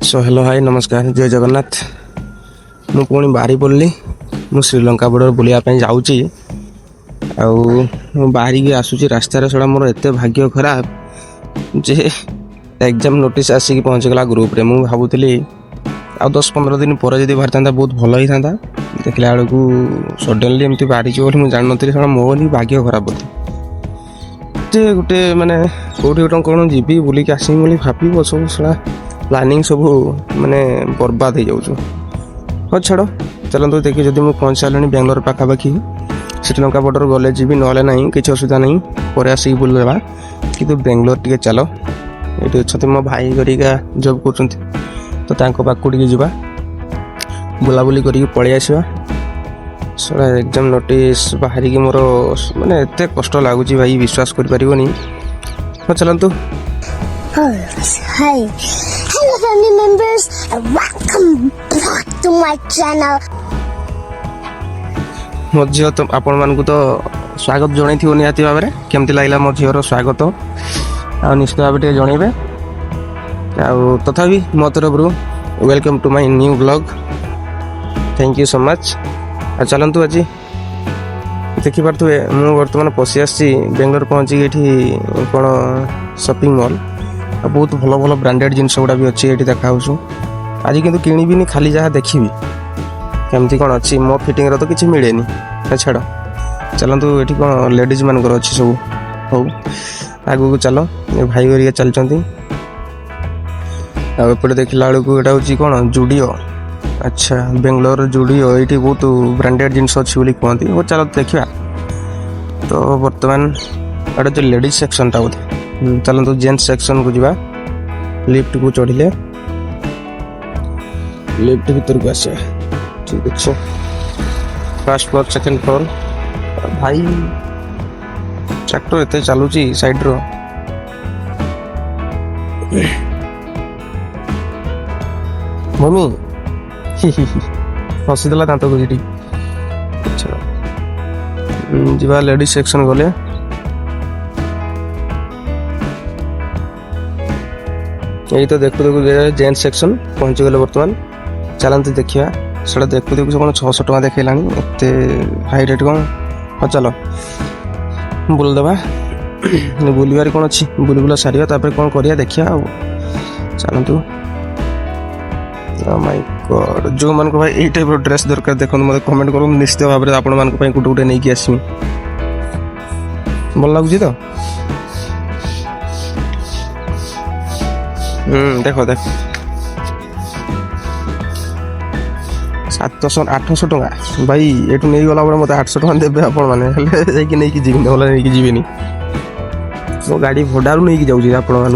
So hello hi नमस्कार जय जगन्नाथ मु पुणी बाहरी पड़ी मु श्रीलंका बॉर्डर बुलायापी जाऊँगी बाहरी आसूँ रास्तार सड़ा मोर एत भाग्य खराब जे एग्जाम नोटिस आसिक पहुँचीगला ग्रुप रे मु भावुली आ 10-15 दिन पर जब बाहरी था बहुत भल ही था देखला बेलू सडनली एमती बाहरी बोली मुझे जान नी सड़ा मोर ही भाग्य खराब बोलते गोटे माने कौटी गोटे कौन जी बुलिक आसमी बोली भाव सब सड़ा प्लानिंग सब माने बर्बाद हो जाऊँ। हाँ छाड़ चलते देखिए जब मुझे पहुँच सारे बेंगलोर पाखापाखि श्रीलंका बॉर्डर गले जी ना ना किसी असुविधा नहीं पर आसिक बुलवा कि बेंगलोर टे चल ये अच्छा मो भाई गरिका जॉब कर तो पाखक टे जा बुलाबुली करके पलि आसवा सड़ा एग्जाम नोटिस बाहर की मोर माने एत कष्ट लगुच भाई विश्वास कर। हाँ चलतु Hi, hello family members and welcome back to my channel. मो झील तो आपण मानक तो स्वागत जन थी निहाती भाव में केमती लगे मो झीर स्वागत आ निश्चित भाव जनइबे तथापि मो तरफ welcome to my new blog thank you so much. चलतु आज देखी पारे मुझे बर्तमान पशि आसी बेंगलोर पहुँची ये कौन शॉपिंग मॉल बहुत भल भल ब्रांडेड जिनस गुड़ा भी अच्छी ये देखा आज किंतु किणबी खाली जहाँ देखी केमती कौन अच्छी मो फिटिंग तो किसी मिले छाड़ चलतु ये कौन लेडीज मानकर अच्छी सब हो आगू को चल भाई गरिया चलती आउटे देखला बेलू यहाँ हूँ कौन जुडियो अच्छा बेंगलोर जुडियो ये बहुत ब्रांडेड जिनस अच्छी बोली कहती वो चलो देखा तो बर्तमान एटा जो लेडीज सेक्शन टा बोधे चलते जेंट्स सेक्शन को जावा लिफ्ट को चढ़िले लिफ्ट भीतर को आस ठीक अच्छे फर्स्ट फ्लोर सेकेंड फ्लोर भाई ट्रैक्टर एत चलुची साइड रो मम्मी हसीदेला दांत को जी जा लेडीज सेक्शन गले यही तो देखु देखु जेंट्स सेक्शन पहुँची गले बर्तमान चलते देखा से देखु देखु कौन 600 टका देखला एत हाई रेट कौन। हाँ चलो बुलदे बुलबार कौन अच्छी बुला सारे कौन कर देखा चलतु माय गॉड जो मान भाई यही टाइप ड्रेस दरकार देखो मत कमेंट करूँ निश्चित भाव में आपण मान गोटे गोटे नहीं आसमी भल लगुच तो देख देख 700-800 टका भाई ये नहीं गला मत 800 टका देवे आपण मैंने नहीं जीवन ना नहीं जीवन मो गाड़ी भडारू नहीं जाऊँगी आपण मान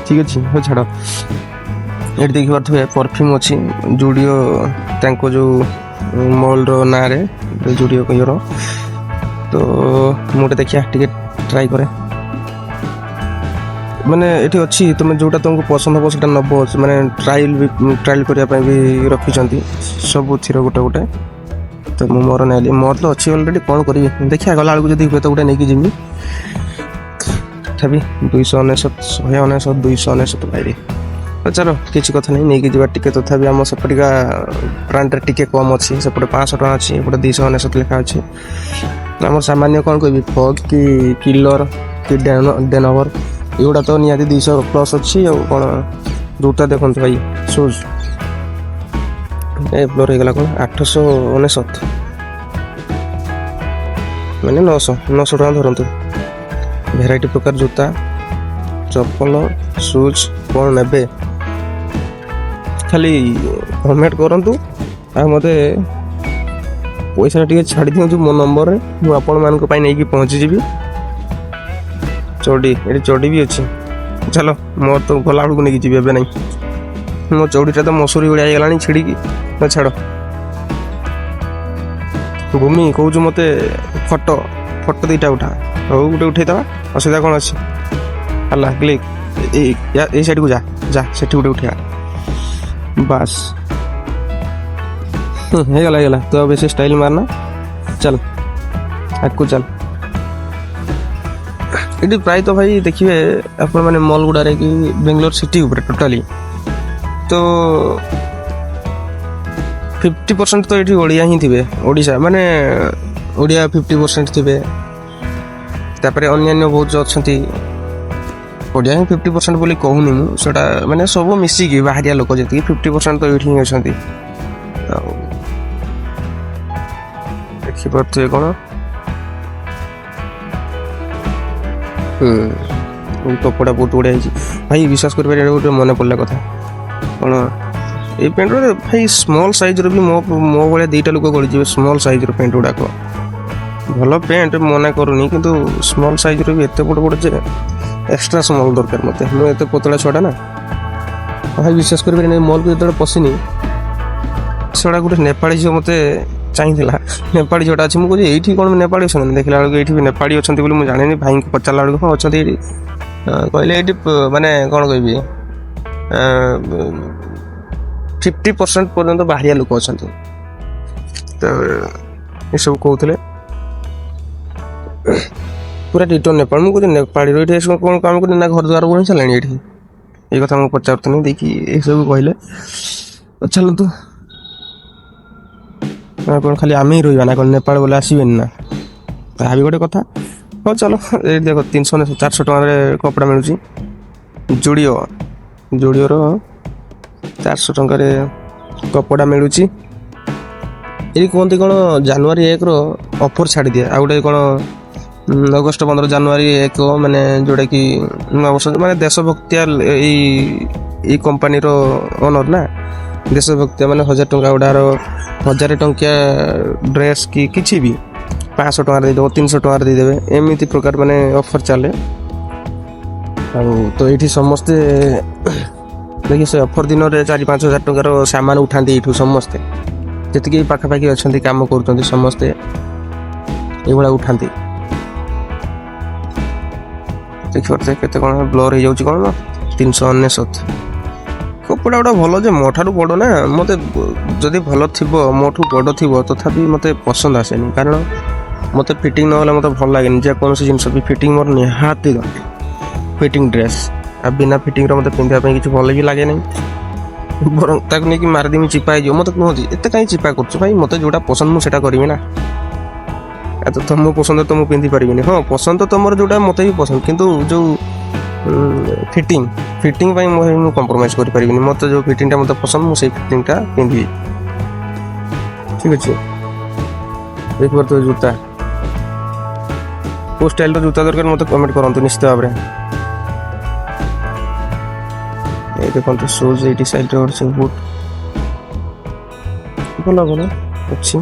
ठीक अच्छे हो छाड़ ये देखी पारे परफ्यूम अच्छी जुडियो तांको जो मॉल रो ना रे जुडियो कहिरो तो मुझे देखिया टिके ट्राई करे माने ये अच्छी तुम जोटा तुमको पसंद हम से नब मैंने ट्रायल करने भी रखी सब थी गोटे गोटे तो मुझे मोर नाली मोर तो अच्छी अलरेडी कौन करी देखिए गला बेलू जब तो गोटे नहीं जीवी तथापि 299 भाई चलो किसी कथा नहीं जा टे तथापि आम सेपटिका ब्रांड टे कम अच्छी सेपटे 500 टका अच्छी एपटे 299 लिखा अच्छी आम सामान्य कौन कह फग कि किलर कि डेनवर एगुड़ा तो निहाती 200+ अच्छी कौन जूता देखो भाई सुज ए फ्लोर होगा कौन 899 मैंने 900 टका धरतु भेराइटी प्रकार जूता चप्पल सुज कौन ने खाली कमेंट करूँ आ मत पैसा टे छाड़ी दिखाँ मो नंबर मुझे आपण नहीं पहुँची जी चौड़ी ये चौड़ी भी अच्छी चलो मोर तो गला बेलू नहीं जी ना मो चौड़ीटा तो मसूरी भाई गला छिड़ी छाड़ भूमि कौच मत फोटो फोटो 2टा उठा हो गोटे उठेदवा असुविधा कौन अच्छी है क्लिक ये साइड को जा जा से गोटे उठा बस गला तो अब ऐसे स्टाइल मारना चल आगू चल ଏଠି ପ୍ରାୟତଃ ଭାଇ ଦେଖିବେ ଆପଣମାନେ ମଲ୍ ଗୁଡ଼ାରେ କି ବେଙ୍ଗଲୋର ସିଟି ଉପରେ ଟୋଟାଲି ତ 50% ତ ଏଠି ଓଡ଼ିଆ ହିଁ ଥିବେ ଓଡ଼ିଶା ମାନେ ଓଡ଼ିଆ 50% ଥିବେ ତାପରେ ଅନ୍ୟାନ୍ୟ ବହୁତ ଯୋଉ ଅଛନ୍ତି ଓଡ଼ିଆ ହିଁ 50% ବୋଲି କହୁନି ମୁଁ ସେଇଟା ମାନେ ସବୁ ମିଶିକି ବାହାରିଆ ଲୋକ ଯେତିକି 50% ତ ଏଇଠି ହିଁ ଅଛନ୍ତି ଆଉ ଦେଖିପାରୁଥିବେ କ'ଣ କପଡ଼ା ବହୁତ ବଢ଼ିଆ ହେଇଛି ଭାଇ ବିଶ୍ୱାସ କରିପାରିବେ ଗୋଟେ ମନେ ପଡ଼ିଲା କଥା କ'ଣ ଏଇ ପ୍ୟାଣ୍ଟର ଭାଇ ସ୍ମଲ୍ ସାଇଜ୍ର ବି ମୋ ଭଳିଆ ଦୁଇଟା ଲୋକ ଗଳିଯିବେ ସ୍ମଲ୍ ସାଇଜ୍ର ପ୍ୟାଣ୍ଟ ଗୁଡ଼ାକ ଭଲ ପ୍ୟାଣ୍ଟ ମନା କରୁନି କିନ୍ତୁ ସ୍ମଲ୍ ସାଇଜ୍ର ବି ଏତେ ବଡ଼ ବଡ଼ ଯେ ଏକ୍ସଟ୍ରା ସ୍ମଲ୍ ଦରକାର ମୋତେ ମୁଁ ଏତେ ପତଳା ଛୁଆଟା ନା ଭାଇ ବିଶ୍ୱାସ କରିପାରିବେନି ମଲ୍କୁ ଯେତେବେଳେ ପଶିନି ସେଗୁଡ଼ା ଗୋଟେ ନେପାଳୀ ଝିଅ ମୋତେ ଚାହିଁଥିଲା ନେପାଳୀ ଝିଅଟା ଅଛି ମୁଁ କହୁଛି ଏଇଠି କ'ଣ ନେପାଳୀ ଅଛନ୍ତି ଦେଖିଲା ବେଳକୁ ଏଇଠି ବି ନେପାଳୀ ଅଛନ୍ତି ବୋଲି ମୁଁ ଜାଣିନି ଭାଇଙ୍କୁ ପଚାରିଲା ବେଳକୁ ହଁ ଅଛନ୍ତି ଏଇଠି କହିଲେ ଏଇଠି ମାନେ କ'ଣ କହିବି 50% ପର୍ଯ୍ୟନ୍ତ ବାହାରିଆ ଲୋକ ଅଛନ୍ତି ତ ଏସବୁ କହୁଥିଲେ ପୁରା ରିଟର୍ନ ନେପାଳ ମୁଁ କହୁଛି ନେପାଳୀର ଏଇଠି ଏସବୁ କ'ଣ କାମ କরি ନା ଘର ଦ୍ୱାର ବନି ସାରିଲାଣି ଏଇଠି ଏଇ କଥା ମୁଁ ପଚାରୁଥିଲି ଦେଇକି ଏସବୁ କହିଲେ ଚାଲନ୍ତୁ କ'ଣ ଖାଲି ଆମେ ହିଁ ରହିବା ନା କ'ଣ ନେପାଳ ବୋଲେ ଆସିବେନି ନା ତାହା ବି ଗୋଟେ କଥା ହଉ ଚାଲ ଏଇ ଦେଖ 300-400 ଟଙ୍କାରେ କପଡ଼ା ମିଳୁଛି ଜୁଡ଼ିଓର 400 ଟଙ୍କାରେ କପଡ଼ା ମିଳୁଛି ଏଠି କୁହନ୍ତି କ'ଣ ଜାନୁଆରୀ 1ର ଅଫର୍ ଛାଡ଼ିଦିଏ ଆଉ ଗୋଟେ କ'ଣ ଅଗଷ୍ଟ 15 ଜାନୁଆରୀ 1 ମାନେ ଯେଉଁଟାକି ନୂଆବର୍ଷ ମାନେ ଦେଶଭକ୍ତିଆ ଏଇ କମ୍ପାନୀର ଓନର୍ ନା ଦେଶଭକ୍ତିଆ ମାନେ 1000 ଟଙ୍କା ଗୁଡ଼ାର 1000 ଟଙ୍କିଆ ଡ୍ରେସ୍ କି କିଛି ବି 500 ଟଙ୍କାରେ ଦେଇଦେବ 300 ଟଙ୍କାରେ ଦେଇଦେବେ ଏମିତି ପ୍ରକାର ମାନେ ଅଫର୍ ଚାଲେ ଆଉ ତ ଏଇଠି ସମସ୍ତେ ଦେଖି ସେ ଅଫର୍ ଦିନରେ 4-5 ହଜାର ଟଙ୍କାର ସାମାନ ଉଠାନ୍ତି ଏଇଠୁ ସମସ୍ତେ ଯେତିକି ପାଖାପାଖି ଅଛନ୍ତି କାମ କରୁଛନ୍ତି ସମସ୍ତେ ଏଇଭଳିଆ ଉଠାନ୍ତି ଦେଖିପାରୁଥିବେ କେତେ କ'ଣ ବ୍ଲର୍ ହେଇଯାଉଛି କ'ଣ 399 କପଡ଼ା ଗୁଡ଼ା ଭଲ ଯେ ମୋ ଠାରୁ ବଡ଼ ନା ମୋତେ ଯଦି ଭଲ ଥିବ ମୋଠୁ ବଡ଼ ଥିବ ତଥାପି ମୋତେ ପସନ୍ଦ ଆସେନି କାରଣ ମୋତେ ଫିଟିଂ ନହେଲେ ମୋତେ ଭଲ ଲାଗେନି ଯେକୌଣସି ଜିନିଷ ବି ଫିଟିଂ ମୋର ନିହାତି ଦରକାର ଫିଟିଂ ଡ୍ରେସ୍ ଆଉ ବିନା ଫିଟିଂର ମୋତେ ପିନ୍ଧିବା ପାଇଁ କିଛି ଭଲ ବି ଲାଗେ ନାହିଁ ବରଂ ତାକୁ ନେଇକି ମାରିଦେମି ଚିପା ହେଇଯିବ ମୋତେ କୁହନ୍ତି ଏତେ କାହିଁ ଚିପା କରୁଛୁ ଭାଇ ମୋତେ ଯେଉଁଟା ପସନ୍ଦ ମୁଁ ସେଇଟା କରିବି ନା ତ ତମ ପସନ୍ଦ ତ ମୁଁ ପିନ୍ଧି ପାରିବିନି ହଁ ପସନ୍ଦ ତ ତମର ଯେଉଁଟା ମୋତେ ବି ପସନ୍ଦ କିନ୍ତୁ ଯେଉଁ ଫିଟିଂ ପାଇଁ ମୁଁ କମ୍ପ୍ରମାଇଜ୍ କରିପାରିବିନି ମୋତେ ଯେଉଁ ଫିଟିଂଟା ମୋତେ ପସନ୍ଦ ମୁଁ ସେଇ ଫିଟିଂଟା ପିନ୍ଧିବି ଠିକ୍ ଅଛି ଦେଖିପାରୁଥିବେ ଜୁତା କେଉଁ ଷ୍ଟାଇଲ୍ର ଜୁତା ଦରକାର ମୋତେ କମେଣ୍ଟ କରନ୍ତୁ ନିଶ୍ଚିତ ଭାବରେ এই দেখନ୍ତୁ ସୁଜ୍ ଏଇଠି ସାଇଡ଼୍ରେ ଅଛି ବୁଟ୍ ଭଲ ଅଛି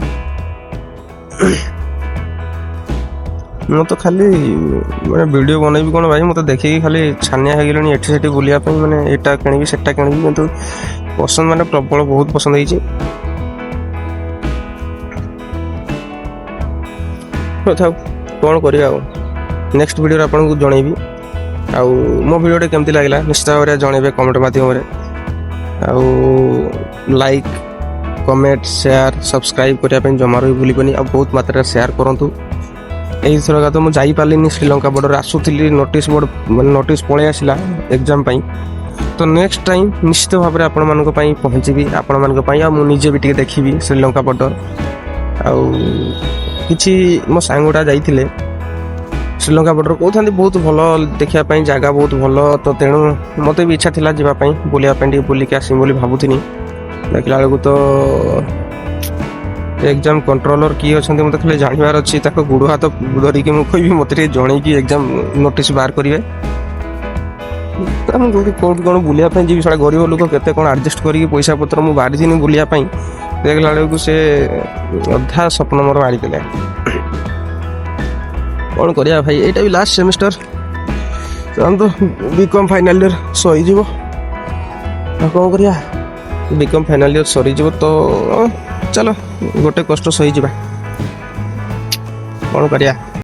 ମୁଁ ତ ଖାଲି ମାନେ ଭିଡ଼ିଓ ବନେଇବି କ'ଣ ଭାଇ ମୋତେ ଦେଖିକି ଖାଲି ଛାନିଆ ହେଇଗଲେଣି ଏଠି ସେଠି ବୁଲିବା ପାଇଁ ମାନେ ଏଇଟା କିଣିବି ସେଟା କିଣିବି କିନ୍ତୁ ପସନ୍ଦ ମାନେ ପ୍ରବଳ ବହୁତ ପସନ୍ଦ ହେଇଛି ଥାଉ କ'ଣ କରିବା ଆଉ ନେକ୍ସଟ ଭିଡ଼ିଓରେ ଆପଣଙ୍କୁ ଜଣେଇବି ଆଉ ମୋ ଭିଡ଼ିଓଟା କେମିତି ଲାଗିଲା ନିଶ୍ଚିତ ଭାବରେ ଜଣେଇବେ କମେଣ୍ଟ ମାଧ୍ୟମରେ ଆଉ ଲାଇକ୍ କମେଣ୍ଟ ସେୟାର ସବସ୍କ୍ରାଇବ୍ କରିବା ପାଇଁ ଜମାରୁ ବି ଭୁଲିବନି ଆଉ ବହୁତ ମାତ୍ରାରେ ସେୟାର କରନ୍ତୁ ଏଇଥରକ ତ ମୁଁ ଯାଇପାରିଲିନି ଶ୍ରୀଲଙ୍କା ବର୍ଡ଼ର ଆସୁଥିଲି ନୋଟିସ୍ ବୋର୍ଡ଼ ମାନେ ନୋଟିସ୍ ପଳେଇ ଆସିଲା ଏକ୍ଜାମ୍ ପାଇଁ ତ ନେକ୍ସଟ ଟାଇମ୍ ନିଶ୍ଚିତ ଭାବରେ ଆପଣମାନଙ୍କ ପାଇଁ ପହଞ୍ଚିବି ଆପଣମାନଙ୍କ ପାଇଁ ଆଉ ମୁଁ ନିଜେ ବି ଟିକେ ଦେଖିବି ଶ୍ରୀଲଙ୍କା ବର୍ଡ଼ର ଆଉ କିଛି ମୋ ସାଙ୍ଗଟା ଯାଇଥିଲେ ଶ୍ରୀଲଙ୍କା ବର୍ଡ଼ର କହୁଥାନ୍ତି ବହୁତ ଭଲ ଦେଖିବା ପାଇଁ ଜାଗା ବହୁତ ଭଲ ତ ତେଣୁ ମୋତେ ବି ଇଚ୍ଛା ଥିଲା ଯିବା ପାଇଁ ବୁଲିବା ପାଇଁ ଟିକେ ବୁଲିକି ଆସିବି ବୋଲି ଭାବୁଥିଲି ଦେଖିଲା ବେଳକୁ ତ ଏକ୍ଜାମ୍ କଣ୍ଟ୍ରୋଲର କିଏ ଅଛନ୍ତି ମୋତେ ଖାଲି ଜାଣିବାର ଅଛି ତାକୁ ଗୋଡ଼ ହାତ ଧରିକି ମୁଁ କହିବି ମୋତେ ଟିକେ ଜଣେଇକି ଏକ୍ଜାମ୍ ନୋଟିସ୍ ବାହାର କରିବେ ମୁଁ କେଉଁଠି କ'ଣ ବୁଲିବା ପାଇଁ ଯିବି ସେଟା ଗରିବ ଲୋକ କେତେ କ'ଣ ଆଡ଼ଜଷ୍ଟ କରିକି ପଇସା ପତ୍ର ମୁଁ ବାହାରିଥିନି ବୁଲିବା ପାଇଁ ଦେଖିଲା ବେଳକୁ ସେ ଅଧା ସ୍ୱପ୍ନ ମୋର ମାରିଦେଲେ କ'ଣ କରିବା ଭାଇ ଏଇଟା ବି ଲାଷ୍ଟ ସେମିଷ୍ଟର ଚାଲନ୍ତୁ ବିକମ୍ ଫାଇନାଲ୍ ଇୟର୍ ସରିଯିବ ଆଉ କ'ଣ କରିବା ବିକମ୍ ଫାଇନାଲ୍ ଇୟର୍ ସରିଯିବ ତ ଚାଲ ଗୋଟେ କଷ୍ଟ ସହିଯିବା କ'ଣ କରିବା